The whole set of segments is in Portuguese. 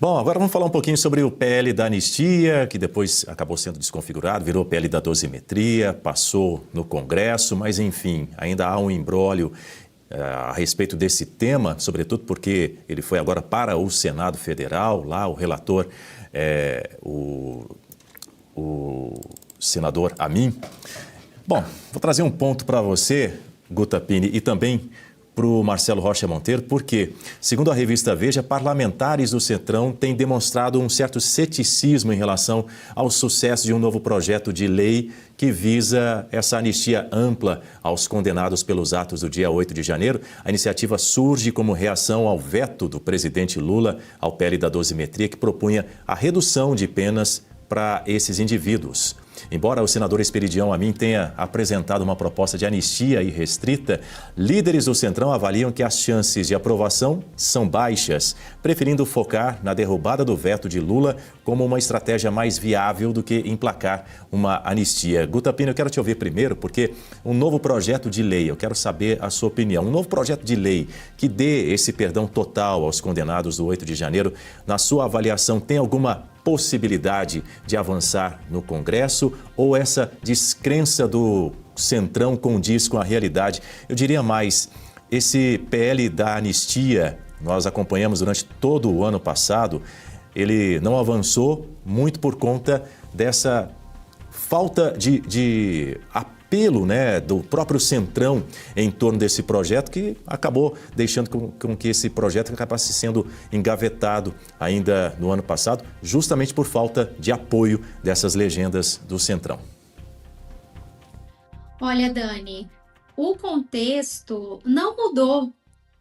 Bom, agora vamos falar um pouquinho sobre o PL da anistia, que depois acabou sendo desconfigurado, virou PL da dosimetria, passou no Congresso, mas enfim, ainda há um imbróglio a respeito desse tema, sobretudo porque ele foi agora para o Senado Federal, lá o relator o senador Amin. Bom, vou trazer um ponto para você, Guta Pini, e também para o Marcelo Rocha Monteiro, porque, segundo a revista Veja, parlamentares do Centrão têm demonstrado um certo ceticismo em relação ao sucesso de um novo projeto de lei que visa essa anistia ampla aos condenados pelos atos do dia 8 de janeiro. A iniciativa surge como reação ao veto do presidente Lula ao PL da dosimetria, que propunha a redução de penas para esses indivíduos. Embora o senador Esperidião Amin tenha apresentado uma proposta de anistia irrestrita, líderes do Centrão avaliam que as chances de aprovação são baixas, preferindo focar na derrubada do veto de Lula como uma estratégia mais viável do que emplacar uma anistia. Guta Pini, eu quero te ouvir primeiro, porque um novo projeto de lei, eu quero saber a sua opinião, um novo projeto de lei que dê esse perdão total aos condenados do 8 de janeiro, na sua avaliação, tem alguma possibilidade de avançar no Congresso ou essa descrença do Centrão condiz com a realidade? Eu diria mais, esse PL da anistia, nós acompanhamos durante todo o ano passado, ele não avançou muito por conta dessa falta de apelo, né, do próprio Centrão em torno desse projeto, que acabou deixando com que esse projeto acabasse sendo engavetado ainda no ano passado, justamente por falta de apoio dessas legendas do Centrão. Olha, Dani, o contexto não mudou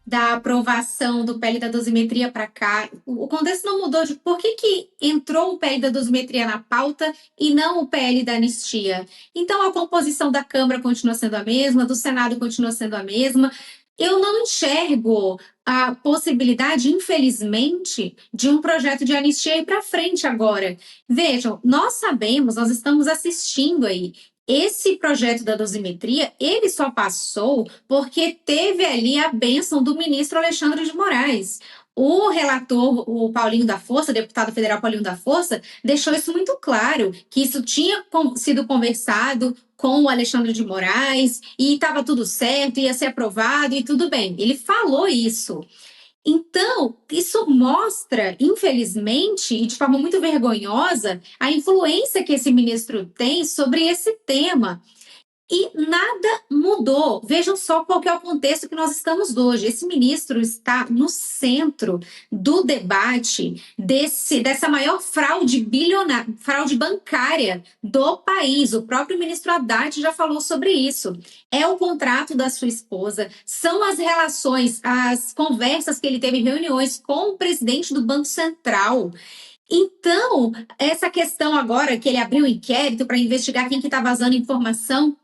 da aprovação do PL da dosimetria para cá. O contexto não mudou de por que entrou o PL da dosimetria na pauta e não o PL da anistia. Então, a composição da Câmara continua sendo a mesma, do Senado continua sendo a mesma. Eu não enxergo a possibilidade, infelizmente, de um projeto de anistia ir para frente agora. Vejam, nós sabemos, nós estamos assistindo aí. Esse projeto da dosimetria, ele só passou porque teve ali a bênção do ministro Alexandre de Moraes. O relator, o Paulinho da Força, deputado federal Paulinho da Força, deixou isso muito claro, que isso tinha sido conversado com o Alexandre de Moraes e estava tudo certo, ia ser aprovado e tudo bem. Ele falou isso. Então, isso mostra, infelizmente, e de forma muito vergonhosa, a influência que esse ministro tem sobre esse tema. E nada mudou. Vejam só qual que é o contexto que nós estamos hoje. Esse ministro está no centro do debate dessa maior fraude bancária do país. O próprio ministro Haddad já falou sobre isso. É o contrato da sua esposa, são as relações, as conversas que ele teve em reuniões com o presidente do Banco Central. Então, essa questão agora que ele abriu um inquérito para investigar quem que está vazando informação,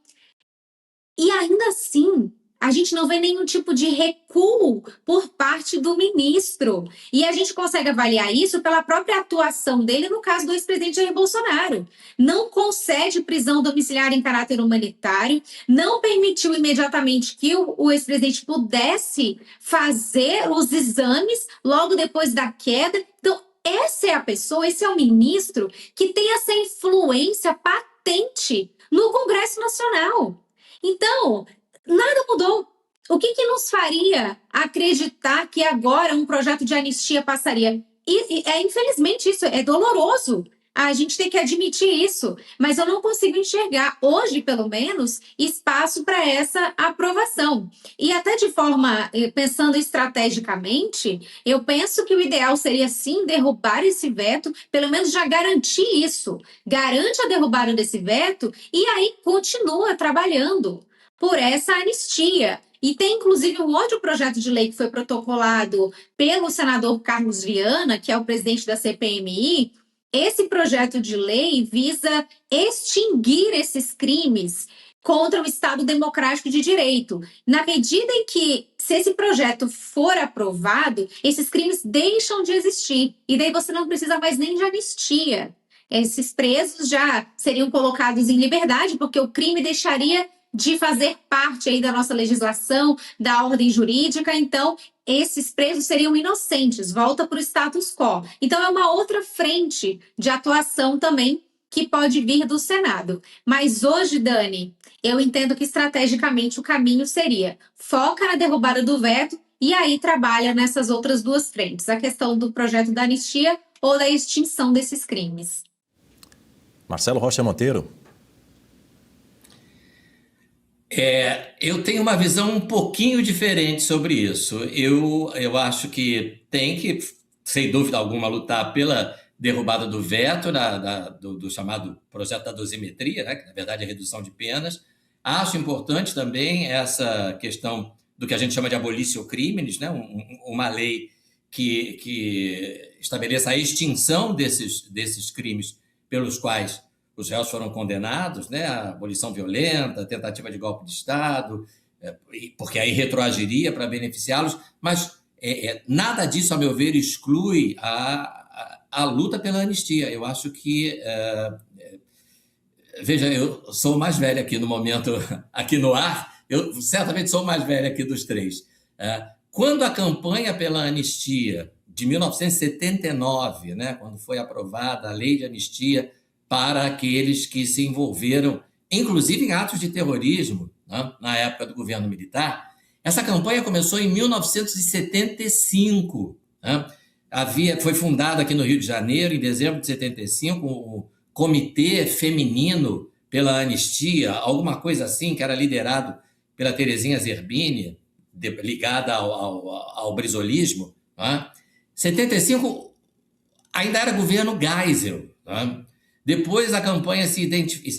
e ainda assim, a gente não vê nenhum tipo de recuo por parte do ministro. E a gente consegue avaliar isso pela própria atuação dele no caso do ex-presidente Jair Bolsonaro. Não concede prisão domiciliar em caráter humanitário, não permitiu imediatamente que o ex-presidente pudesse fazer os exames logo depois da queda. Então, essa é a pessoa, esse é o ministro que tem essa influência patente no Congresso Nacional. Então, nada mudou. O que nos faria acreditar que agora um projeto de anistia passaria? Infelizmente, isso é doloroso. A gente tem que admitir isso, mas eu não consigo enxergar, hoje pelo menos, espaço para essa aprovação. E até de forma, pensando estrategicamente, eu penso que o ideal seria sim derrubar esse veto, pelo menos já garantir isso. Garante a derrubada desse veto e aí continua trabalhando por essa anistia. E tem, inclusive, um outro projeto de lei que foi protocolado pelo senador Carlos Viana, que é o presidente da CPMI. Esse projeto de lei visa extinguir esses crimes contra o Estado Democrático de Direito. Na medida em que, se esse projeto for aprovado, esses crimes deixam de existir. E daí você não precisa mais nem de anistia. Esses presos já seriam colocados em liberdade, porque o crime deixaria de fazer parte aí da nossa legislação, da ordem jurídica, então esses presos seriam inocentes, volta para o status quo. Então é uma outra frente de atuação também que pode vir do Senado. Mas hoje, Dani, eu entendo que estrategicamente o caminho seria foca na derrubada do veto e aí trabalha nessas outras duas frentes, a questão do projeto da anistia ou da extinção desses crimes. Marcelo Rocha Monteiro. Eu tenho uma visão um pouquinho diferente sobre isso. Eu acho que tem que, sem dúvida alguma, lutar pela derrubada do veto do chamado projeto da dosimetria, né, que na verdade é redução de penas. Acho importante também essa questão do que a gente chama de abolicio criminis, né, uma lei que estabeleça a extinção desses crimes pelos quais os réus foram condenados, né, a abolição violenta, a tentativa de golpe de Estado, porque aí retroagiria para beneficiá-los, mas nada disso, a meu ver, exclui a luta pela anistia. Eu acho que... veja, eu sou o mais velho aqui no momento, aqui no ar, eu certamente sou o mais velho aqui dos três. Quando a campanha pela anistia de 1979, né, quando foi aprovada a lei de anistia para aqueles que se envolveram, inclusive em atos de terrorismo, né, na época do governo militar, essa campanha começou em 1975. Né? Foi fundado aqui no Rio de Janeiro, em dezembro de 75, o Comitê Feminino pela Anistia, alguma coisa assim, que era liderado pela Terezinha Zerbini, ligada ao brizolismo. Né? 75 ainda era governo Geisel. Né? Depois a campanha se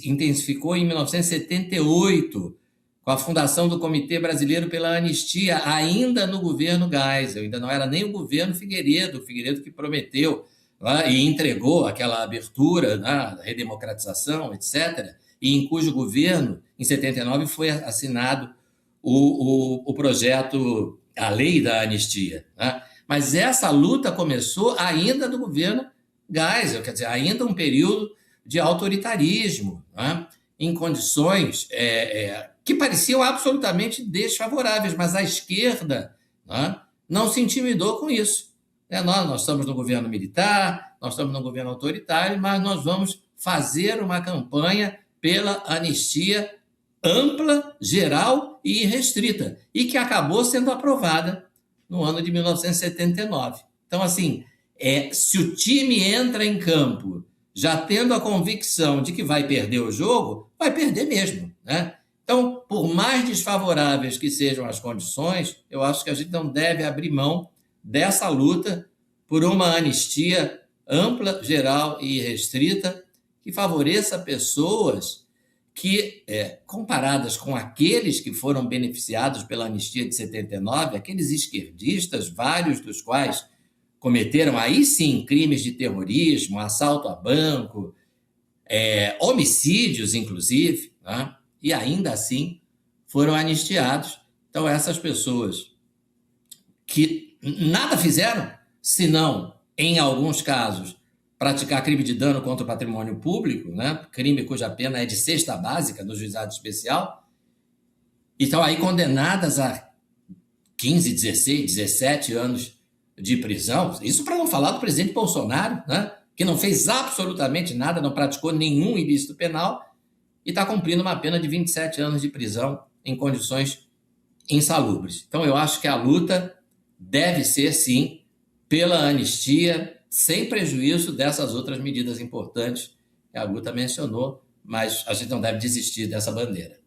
intensificou em 1978, com a fundação do Comitê Brasileiro pela Anistia, ainda no governo Geisel. Ainda não era nem o governo Figueiredo que prometeu, né, e entregou aquela abertura, né, redemocratização, etc., e em cujo governo, em 79, foi assinado o projeto, a lei da anistia. Né? Mas essa luta começou ainda no governo Geisel, quer dizer, ainda um período de autoritarismo, né? Em condições que pareciam absolutamente desfavoráveis, mas a esquerda, né, não se intimidou com isso. Nós estamos no governo militar, nós estamos no governo autoritário, mas nós vamos fazer uma campanha pela anistia ampla, geral e irrestrita, e que acabou sendo aprovada no ano de 1979. Então, assim, se o time entra em campo já tendo a convicção de que vai perder o jogo, vai perder mesmo, né? Então, por mais desfavoráveis que sejam as condições, eu acho que a gente não deve abrir mão dessa luta por uma anistia ampla, geral e irrestrita que favoreça pessoas que, comparadas com aqueles que foram beneficiados pela anistia de 79, aqueles esquerdistas, vários dos quais cometeram aí sim crimes de terrorismo, assalto a banco, homicídios, inclusive, né? E ainda assim foram anistiados. Então, essas pessoas que nada fizeram, senão, em alguns casos, praticar crime de dano contra o patrimônio público, né? Crime cuja pena é de sexta básica do juizado especial, e estão aí condenadas a 15, 16, 17 anos de prisão. Isso para não falar do presidente Bolsonaro, né? Que não fez absolutamente nada, não praticou nenhum ilícito penal e está cumprindo uma pena de 27 anos de prisão em condições insalubres. Então, eu acho que a luta deve ser, sim, pela anistia, sem prejuízo dessas outras medidas importantes que a Guta mencionou, mas a gente não deve desistir dessa bandeira.